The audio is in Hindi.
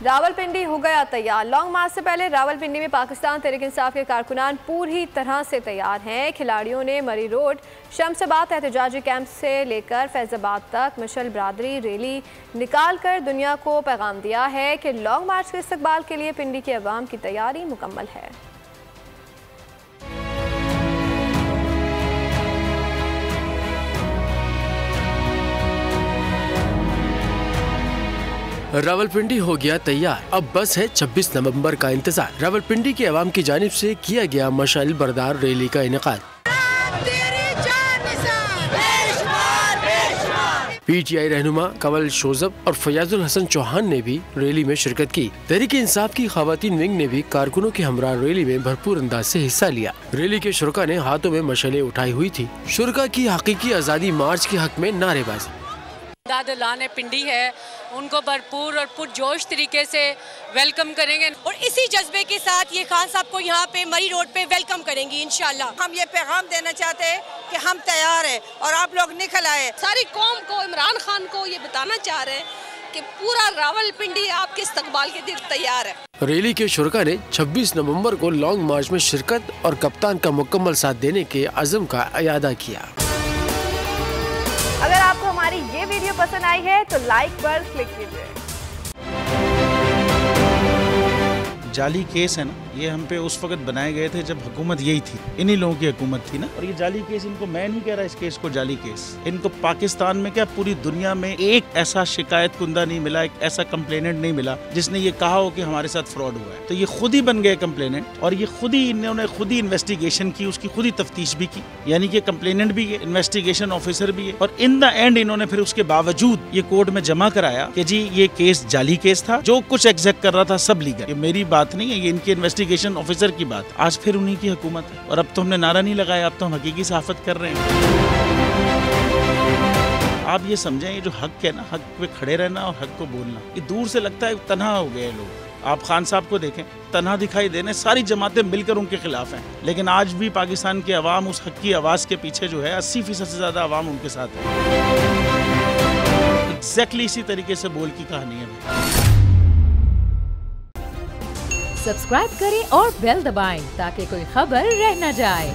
रावलपिंडी हो गया तैयार। लॉन्ग मार्च से पहले रावलपिंडी में पाकिस्तान तहरीक इंसाफ के कारकुनान पूरी तरह से तैयार हैं। खिलाड़ियों ने मरी रोड शमशाबाद एहतजाजी कैंप से लेकर फैजाबाद तक मशल बरादरी रैली निकाल कर दुनिया को पैगाम दिया है कि लॉन्ग मार्च के इस्तकबाल के लिए पिंडी के अवाम की तैयारी मुकम्मल है। रावलपिंडी हो गया तैयार, अब बस है 26 नवंबर का इंतजार। रावलपिंडी के अवाम की जानिब से किया गया मशाइल बरदार रैली का इनेकाद। PTI रहनुमा कंवल शोजब और फयाजुल हसन चौहान ने भी रैली में शिरकत की। तहरीक इंसाफ की खवातीन विंग ने भी कारकुनों के हमरा रैली में भरपूर अंदाज से हिस्सा लिया। रैली के शुरका ने हाथों में मशालें उठाई हुई थी। शुरका की हकीकी आज़ादी मार्च के हक में नारेबाजी। दादलान पिंडी है, उनको भरपूर और पुरजोश तरीके से वेलकम करेंगे और इसी जज्बे के साथ ये खान साहब को यहाँ पे मरी रोड पे वेलकम करेंगी इंशाल्लाह। हम ये पैगाम देना चाहते हैं कि हम तैयार हैं और आप लोग निकल आए। सारी कौम को, इमरान खान को ये बताना चाह रहे हैं कि पूरा रावलपिंडी आपके इस्तकबाल के लिए तैयार है। रैली के शुरका ने 26 नवंबर को लॉन्ग मार्च में शिरकत और कप्तान का मुकम्मल साथ देने के अज़म का इयादा किया। अगर आपको हमारी ये वीडियो पसंद आई है तो लाइक पर क्लिक कीजिए। जाली केस है ना, ये हम पे उस वक्त बनाए गए थे जब हुकूमत यही थी, इन्हीं लोगों की हुकूमत थी ना। और ये जाली केस, इनको मैं नहीं कह रहा इस केस को जाली केस, इनको पाकिस्तान में क्या पूरी दुनिया में एक ऐसा शिकायत कुंदा नहीं मिला, एक ऐसा कंप्लेनेंट नहीं मिला जिसने ये कहा हो कि हमारे साथ फ्रॉड हुआ है। तो ये खुद ही बन गए कंप्लेनेंट और ये खुद ही इन्होंने खुद ही इन्वेस्टिगेशन की, उसकी खुद ही तफ्तीश भी की, यानी कि कंप्लेनेंट भी है, इन्वेस्टिगेशन ऑफिसर भी है। और इन द एंड इन्होंने फिर उसके बावजूद ये कोर्ट में जमा कराया कि जी ये केस जाली केस था, जो कुछ एग्जैक्ट कर रहा था सब लीगल। ये मेरी बात नहीं है, ये इनके इन्वेस्टिगेशन ऑफिसर की बात। आज फिर उन्हीं की हुकूमत है और अब तो हमने नारा नहीं लगाया, अब तो हम हकीकी सहाफत कर रहे हैं। आप ये समझें, ये जो हक है ना, हक पे खड़े रहना और हक को बोलना, ये दूर से लगता है तन्हा हो गए लोग। आप खान साहब को देखें, तन्हा दिखाई देने, सारी जमातें मिलकर उनके खिलाफ हैं, लेकिन आज भी पाकिस्तान के अवाम उस हक की आवाज़ के पीछे जो है 80% से ज़्यादा अवाम उनके साथ है। एग्जैक्टली इसी तरीके से बोल की कहानी है। सब्सक्राइब करें और बेल दबाएं ताकि कोई खबर रह न जाए।